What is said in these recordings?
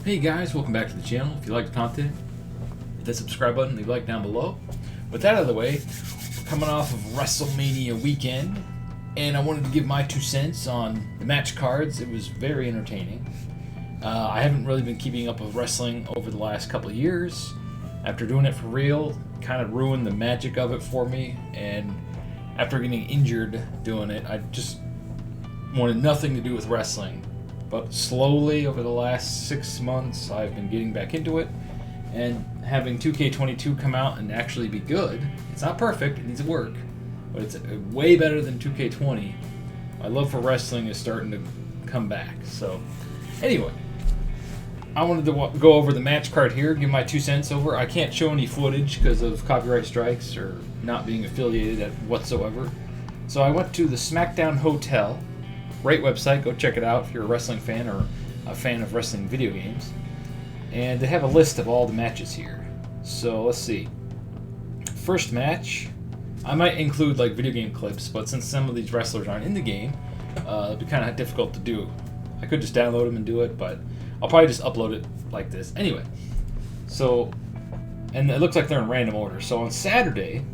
Hey guys, welcome back to the channel. If you like the content, hit that subscribe button, leave a like down below. With that out of the way, we're coming off of WrestleMania weekend, and I wanted to give my 2 cents on the match cards. It was very entertaining. I haven't really been keeping up with wrestling over the last couple of years. After doing it for real, kind of ruined the magic of it for me, and after getting injured doing it, I just wanted nothing to do with wrestling. But slowly, over the last 6 months, I've been getting back into it, and having 2K22 come out and actually be good. It's not perfect, it needs work, but it's way better than 2K20. My love for wrestling is starting to come back. So, anyway, I wanted to go over the match card here, give my 2 cents over. I can't show any footage because of copyright strikes or not being affiliated whatsoever. So I went to the SmackDown Hotel. Great website, go check it out if you're a wrestling fan or a fan of wrestling video games. And they have a list of all the matches here. So let's see. First match, I might include like video game clips, but since some of these wrestlers aren't in the game, it'd be kind of difficult to do. I could just download them and do it, but I'll probably just upload it like this. Anyway, so, and it looks like they're in random order. So on Saturday,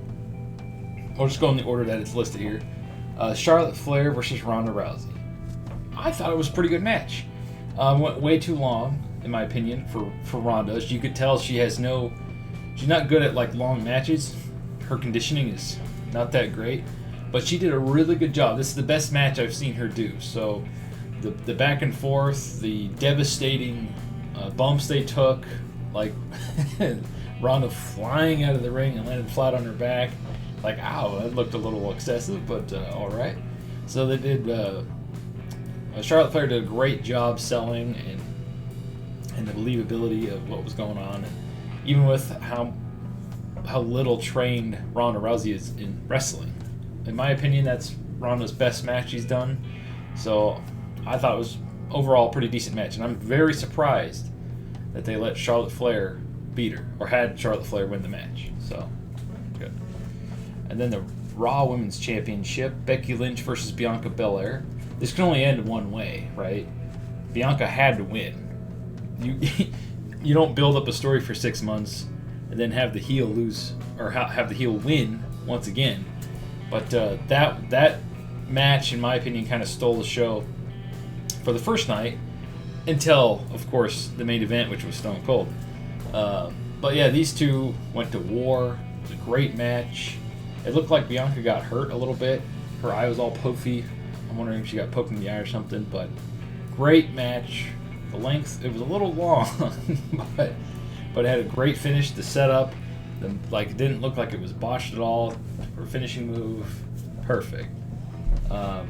I'll just go in the order that it's listed here. Charlotte Flair versus Ronda Rousey. I thought it was a pretty good match. Went way too long, in my opinion, for Ronda. You could tell she's not good at like long matches. Her conditioning is not that great, but she did a really good job. This is the best match I've seen her do. So the back and forth, the devastating bumps they took, like Ronda flying out of the ring and landing flat on her back. Like, ow, that looked a little excessive, but all right. So they did. Charlotte Flair did a great job selling and the believability of what was going on, and even with how little trained Ronda Rousey is in wrestling. In my opinion, that's Ronda's best match she's done. So I thought it was overall a pretty decent match, and I'm very surprised that they let Charlotte Flair beat her, or had Charlotte Flair win the match. So good. And then the Raw Women's Championship, Becky Lynch versus Bianca Belaire. This can only end one way, right? Bianca had to win. You don't build up a story for 6 months and then have the heel lose, or have the heel win once again. But that match, in my opinion, kind of stole the show for the first night until, of course, the main event, which was Stone Cold. But yeah, these two went to war. It was a great match. It looked like Bianca got hurt a little bit. Her eye was all poofy. I'm wondering if she got poked in the eye or something. But great match. The length, it was a little long, but it had a great finish. The setup, it didn't look like it was botched at all. Her finishing move, perfect. Yeah,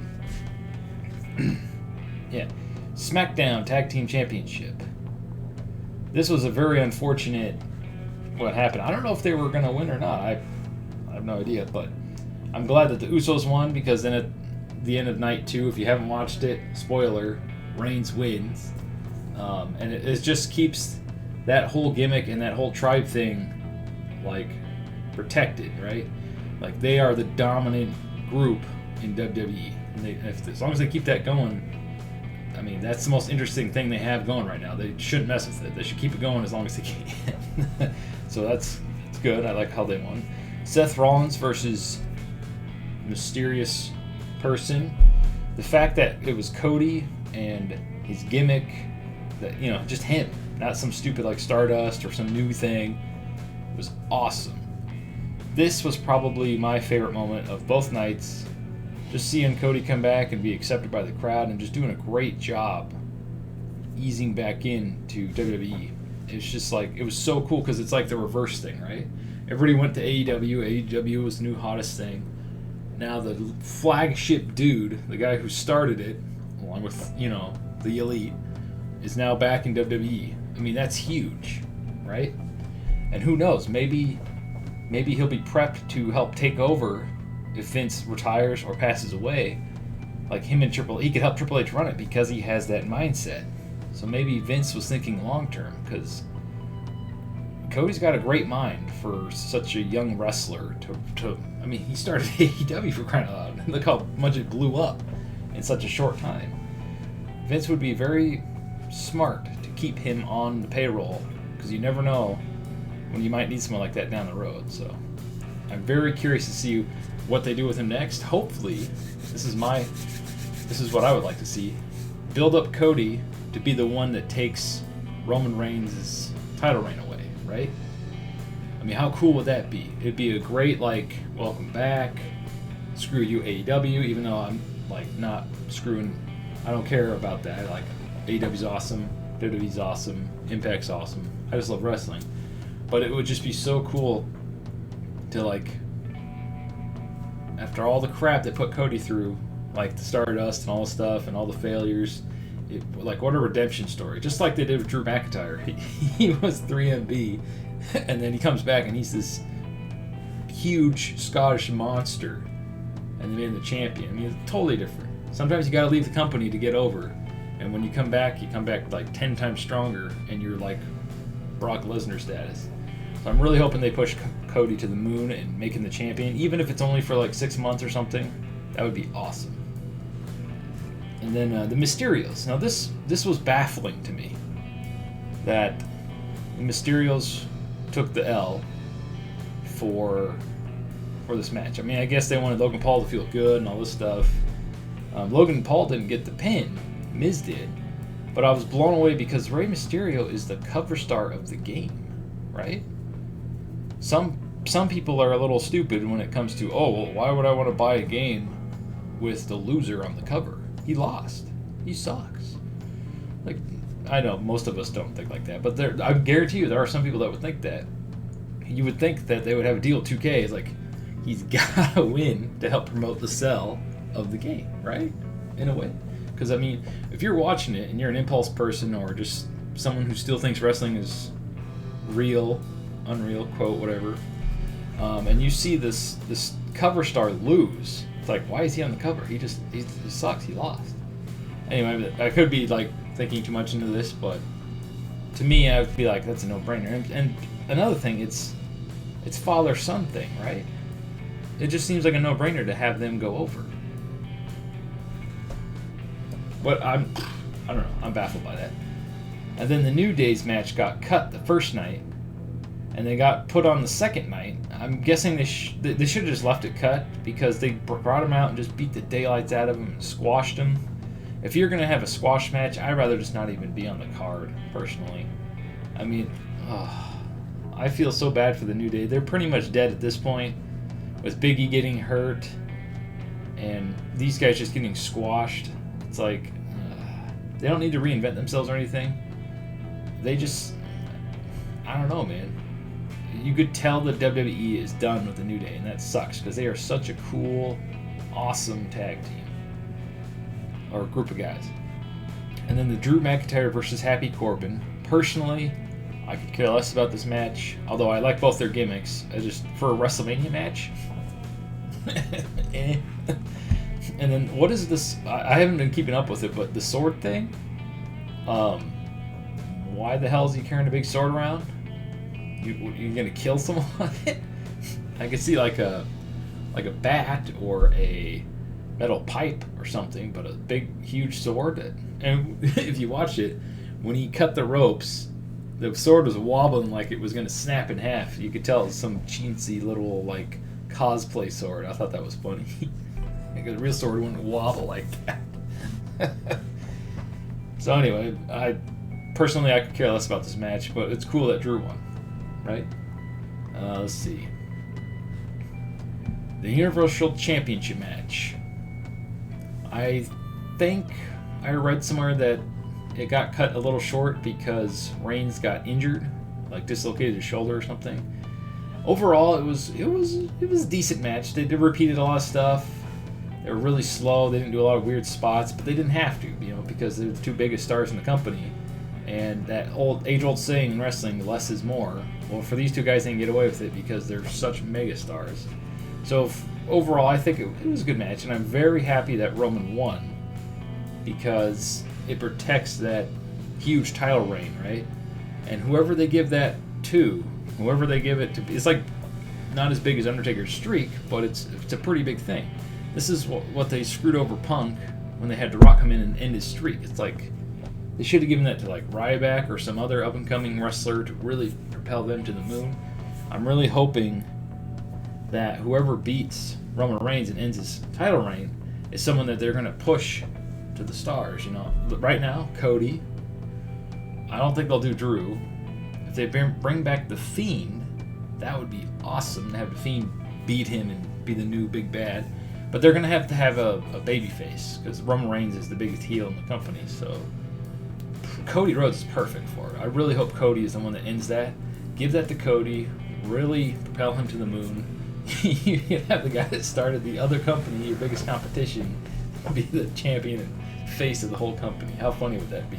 SmackDown Tag Team Championship. This was a very unfortunate what happened. I don't know if they were going to win or not. I have no idea, but I'm glad that the Usos won, because then at the end of night 2, if you haven't watched it, spoiler, Reigns wins. And it just keeps that whole gimmick and that whole tribe thing, like, protected, right? Like, they are the dominant group in WWE. And as long as they keep that going, I mean, that's the most interesting thing they have going right now. They shouldn't mess with it. They should keep it going as long as they can. So it's good. I like how they won. Seth Rollins versus Mysterious Person. The fact that it was Cody and his gimmick, that, you know, just him, not some stupid like Stardust or some new thing, was awesome. This was probably my favorite moment of both nights. Just seeing Cody come back and be accepted by the crowd and just doing a great job easing back into WWE. It's just like, it was so cool because it's like the reverse thing, right? Everybody went to AEW. AEW was the new hottest thing. Now the flagship dude, the guy who started it, along with, you know, the Elite, is now back in WWE. I mean, that's huge, right? And who knows, maybe he'll be prepped to help take over if Vince retires or passes away. Like him and he could help Triple H run it because he has that mindset. So maybe Vince was thinking long term, because Cody's got a great mind for such a young wrestler to I mean, he started AEW, for crying out loud. Look how much it blew up in such a short time. Vince would be very smart to keep him on the payroll, because you never know when you might need someone like that down the road. So I'm very curious to see what they do with him next. Hopefully, this is what I would like to see. Build up Cody to be the one that takes Roman Reigns' title reign away, right? I mean, how cool would that be? It'd be a great, like, welcome back, screw you AEW, even though I'm, like, not screwing, I don't care about that. Like, AEW's awesome, WWE's awesome, Impact's awesome. I just love wrestling. But it would just be so cool to, like, after all the crap they put Cody through, like the Stardust and all the stuff and all the failures, like, what a redemption story. Just like they did with Drew McIntyre. He was 3MB, and then he comes back and he's this huge Scottish monster, and they made him the champion. I mean, it's totally different. Sometimes you gotta leave the company to get over, and when you come back like 10 times stronger, and you're like Brock Lesnar status. So I'm really hoping they push Cody to the moon and make him the champion, even if it's only for like 6 months or something. That would be awesome. And then the Mysterios. Now this was baffling to me, that the Mysterios took the L for this match. I mean, I guess they wanted Logan Paul to feel good and all this stuff. Logan Paul didn't get the pin, Miz did, but I was blown away because Rey Mysterio is the cover star of the game, right? Some people are a little stupid when it comes to, oh, well, why would I want to buy a game with the loser on the cover? He lost. He sucks. Like, I know most of us don't think like that, but I guarantee you there are some people that would think that. You would think that they would have a deal with 2K. It's like, he's got to win to help promote the sell of the game, right? In a way. Because, I mean, if you're watching it and you're an impulse person or just someone who still thinks wrestling is real, unreal, quote, whatever, and you see this cover star lose, it's like, why is he on the cover? He sucks. He lost. Anyway, I could be, like, thinking too much into this, but to me, I would be like, that's a no-brainer. And another thing, it's father-son thing, right? It just seems like a no-brainer to have them go over. But I don't know. I'm baffled by that. And then the New Day's match got cut the first night, and they got put on the second night. I'm guessing they should have just left it cut because they brought him out and just beat the daylights out of him and squashed him. If you're going to have a squash match, I'd rather just not even be on the card, personally. I mean, I feel so bad for the New Day. They're pretty much dead at this point, with Big E getting hurt and these guys just getting squashed. It's like, they don't need to reinvent themselves or anything. They just, I don't know, man. You could tell the WWE is done with the New Day, and that sucks because they are such a cool, awesome tag team. Or group of guys. And then the Drew McIntyre versus Happy Corbin. Personally, I could care less about this match, although I like both their gimmicks. For a WrestleMania match. And then what is this? I haven't been keeping up with it, but the sword thing. Why the hell is he carrying a big sword around? You gonna kill someone? I could see like a bat or a metal pipe or something, but a big, huge sword. And if you watch it, when he cut the ropes, the sword was wobbling like it was going to snap in half. You could tell it was some chintzy little, like, cosplay sword. I thought that was funny. Because a real sword wouldn't wobble like that. So anyway, I could care less about this match, but it's cool that Drew won, right? Let's see. The Universal Championship match. I think I read somewhere that it got cut a little short because Reigns got injured, like dislocated his shoulder or something. Overall, it was a decent match. They repeated a lot of stuff. They were really slow. They didn't do a lot of weird spots, but they didn't have to, because they're the two biggest stars in the company. And that age-old saying in wrestling, less is more. Well, for these two guys, they can get away with it because they're such mega stars. So overall, I think it was a good match, and I'm very happy that Roman won because it protects that huge title reign, right? And whoever they give that to, whoever they give it to, it's like not as big as Undertaker's streak, but it's a pretty big thing. This is what they screwed over Punk when they had The Rock come in and end his streak. It's like They should have given that to like Ryback or some other up-and-coming wrestler to really propel them to the moon. I'm really hoping that whoever beats Roman Reigns and ends his title reign is someone that they're going to push to the stars. You know, but right now, Cody. I don't think they'll do Drew. If they bring back The Fiend, that would be awesome to have The Fiend beat him and be the new big bad. But they're going to have a baby face because Roman Reigns is the biggest heel in the company. So Cody Rhodes is perfect for it. I really hope Cody is the one that ends that. Give that to Cody. Really propel him to the moon. You can have the guy that started the other company, your biggest competition, be the champion and face of the whole company. How funny would that be?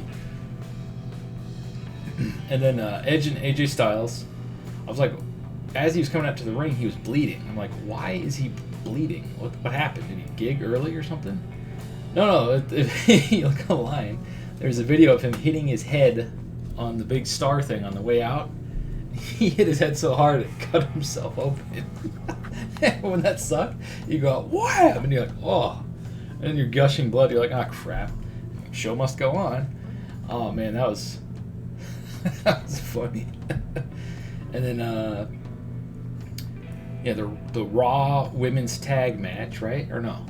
And then Edge and AJ Styles. I was like, as he was coming out to the ring, he was bleeding. I'm like, why is he bleeding? What happened? Did he gig early or something? No. You look online. There's a video of him hitting his head on the big star thing on the way out. He hit his head so hard it cut himself open. When that sucked, you go, wham! And you're like, oh. And you're gushing blood. You're like, ah, crap. Show must go on. Oh, man, that was funny. And then, the Raw Women's Tag match, right? Or no?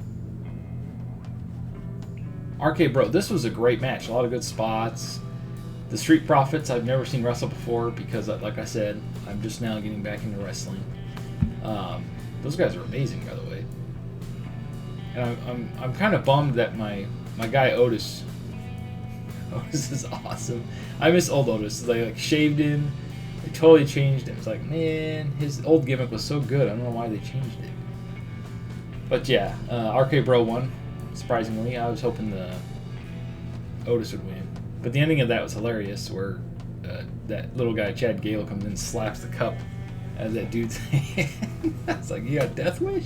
RK Bro, this was a great match. A lot of good spots. The Street Profits, I've never seen wrestle before because, like I said, I'm just now getting back into wrestling. Those guys are amazing, by the way. And I'm kind of bummed that my guy Otis is awesome. I miss old Otis. They like shaved him. They totally changed him. It's like, man, his old gimmick was so good. I don't know why they changed it. But yeah, RK Bro won. Surprisingly, I was hoping the Otis would win. But the ending of that was hilarious, where that little guy Chad Gable comes in and slaps the cup out of that dude's hand. It's like, you got Death Wish?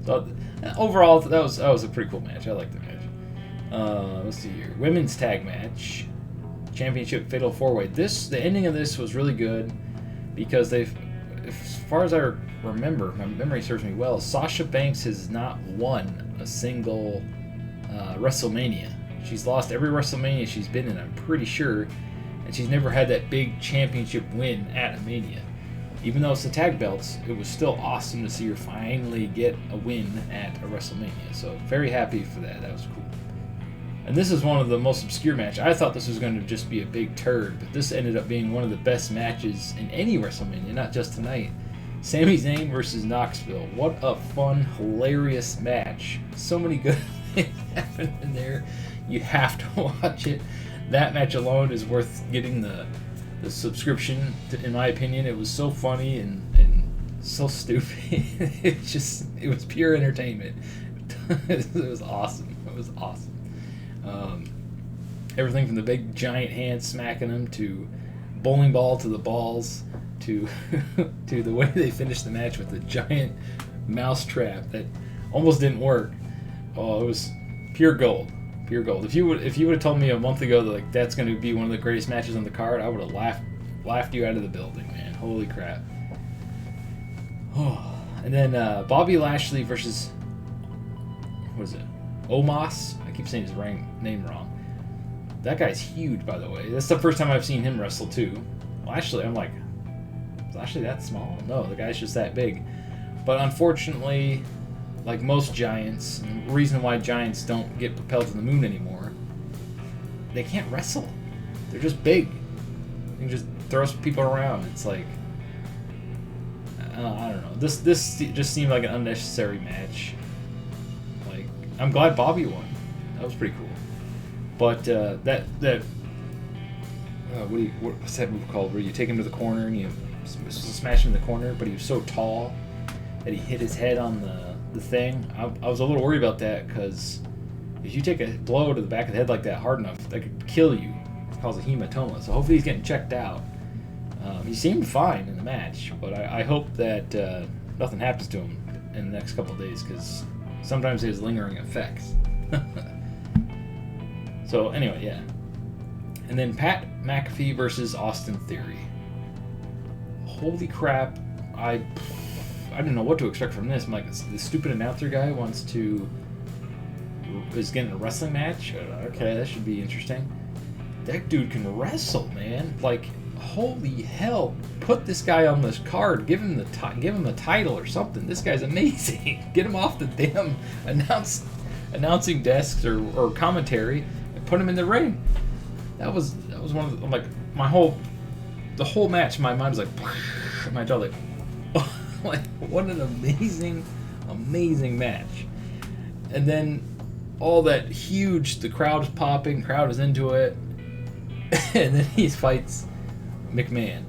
So, overall, that was a pretty cool match. I liked the match. Let's see here. Women's tag match. Championship Fatal 4-Way. The ending of this was really good because as far as I remember, my memory serves me well, Sasha Banks has not won a single WrestleMania. She's lost every WrestleMania she's been in, I'm pretty sure, and she's never had that big championship win at a Mania. Even though it's the tag belts, it was still awesome to see her finally get a win at a WrestleMania. So very happy for that. That was cool. And this is one of the most obscure matches. I thought this was going to just be a big turd, but this ended up being one of the best matches in any WrestleMania, not just tonight. Sami Zayn versus Knoxville. What a fun, hilarious match. So many good things happened in there. You have to watch it. That match alone is worth getting the subscription, in my opinion. It was so funny and so stupid. It was pure entertainment. It was awesome. It was awesome. Everything from the big giant hand smacking them to bowling ball to the balls to the way they finished the match with the giant mouse trap that almost didn't work. Oh, it was pure gold. Pure gold. If you would have told me a month ago that like that's going to be one of the greatest matches on the card, I would have laughed you out of the building, man. Holy crap. Oh. And then Bobby Lashley versus, what is it? Omos? I keep saying his name wrong. That guy's huge, by the way. That's the first time I've seen him wrestle too. Lashley, I'm like, is Lashley that small? No, the guy's just that big. But unfortunately, like most giants, and the reason why giants don't get propelled to the moon anymore, they can't wrestle. They're just big. You can just throw some people around. It's like, I don't know. This just seemed like an unnecessary match. Like, I'm glad Bobby won. That was pretty cool. But what's that move called? Where you take him to the corner and you smash him in the corner, but he was so tall that he hit his head on the thing. I was a little worried about that because if you take a blow to the back of the head like that hard enough, that could kill you. It causes a hematoma. So hopefully he's getting checked out. He seemed fine in the match, but I hope that nothing happens to him in the next couple of days because sometimes he has lingering effects. So anyway, yeah. And then Pat McAfee versus Austin Theory. Holy crap. I didn't know what to expect from this. I'm like, this stupid announcer guy is getting a wrestling match? Okay, that should be interesting. that dude can wrestle, man. Like, holy hell, put this guy on this card, give him the title or something. This guy's amazing. Get him off the damn announcing desks or commentary and put him in the ring. That was one of the, like, the whole match, my mind was like, my jaw like, what an amazing match. And then all that huge, the crowd's popping, crowd is into it, and then he fights McMahon.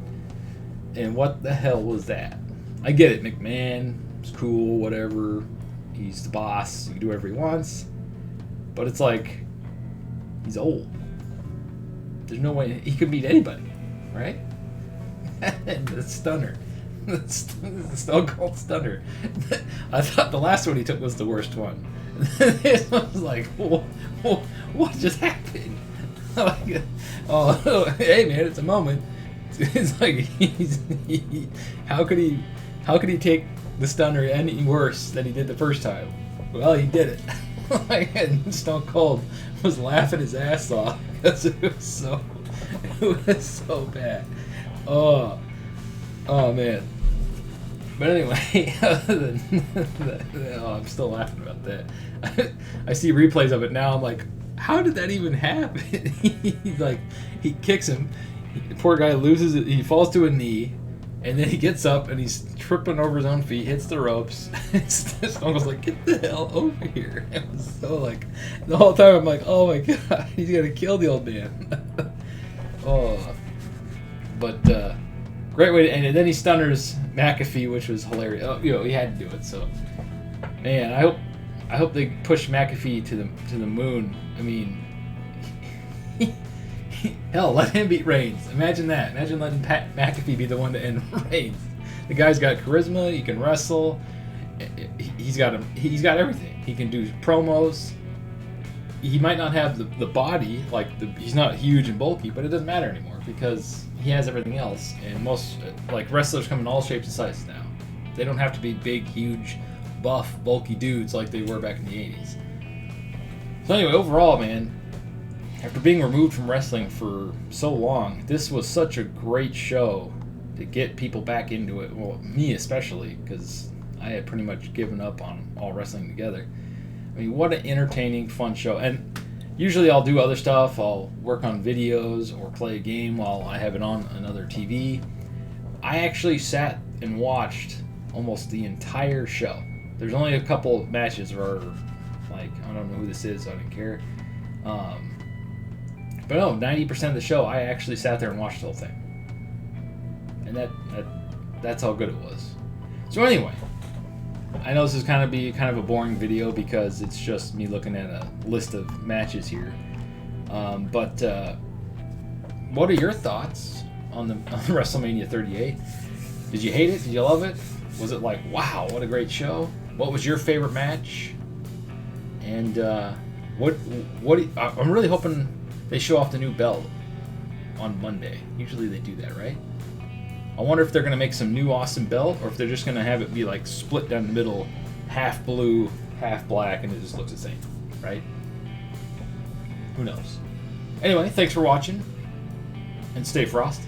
And what the hell was that? I get it, McMahon is cool, whatever, he's the boss, he can do whatever he wants, but it's like, he's old. There's no way he could beat anybody, right? And the stunner. The Stone Cold Stunner. I thought the last one he took was the worst one. This one was like, what just happened? Like, oh, hey man, it's a moment. It's like, how could he take the Stunner any worse than he did the first time? Well, he did it. Like, and Stone Cold was laughing his ass off because it was so bad. Oh man. But anyway, other than I'm still laughing about that. I see replays of it now. I'm like, how did that even happen? He's like, he kicks him. The poor guy loses it. He falls to a knee, and then he gets up and he's tripping over his own feet, hits the ropes. Stone Cold's like, get the hell over here. It was so like, the whole time I'm like, oh my god, he's gonna kill the old man. But great way to end it. Then he stunners McAfee, which was hilarious. Oh, he had to do it. So, man, I hope they push McAfee to the moon. I mean, hell, let him beat Reigns. Imagine that. Imagine letting McAfee be the one to end Reigns. The guy's got charisma. He can wrestle. He's got everything. He can do promos. He might not have the body, like he's not huge and bulky, but it doesn't matter anymore because he has everything else. And most like wrestlers come in all shapes and sizes now. They don't have to be big, huge, buff, bulky dudes like they were back in the 80s. So anyway, overall, man, after being removed from wrestling for so long, this was such a great show to get people back into it. Well, me especially, because I had pretty much given up on all wrestling together. I mean, what an entertaining, fun show. And usually I'll do other stuff. I'll work on videos or play a game while I have it on another TV. I actually sat and watched almost the entire show. There's only a couple of matches where, like, I don't know who this is, so I didn't care. But no, 90% of the show, I actually sat there and watched the whole thing. And that's how good it was. So anyway, I know this is kind of a boring video because it's just me looking at a list of matches here. But what are your thoughts on the WrestleMania 38? Did you hate it? Did you love it? Was it like, wow, what a great show? What was your favorite match? And I'm really hoping they show off the new belt on Monday. Usually they do that, right? I wonder if they're going to make some new awesome belt or if they're just going to have it be like split down the middle, half blue, half black, and it just looks the same, right? Who knows? Anyway, thanks for watching, and stay frosty.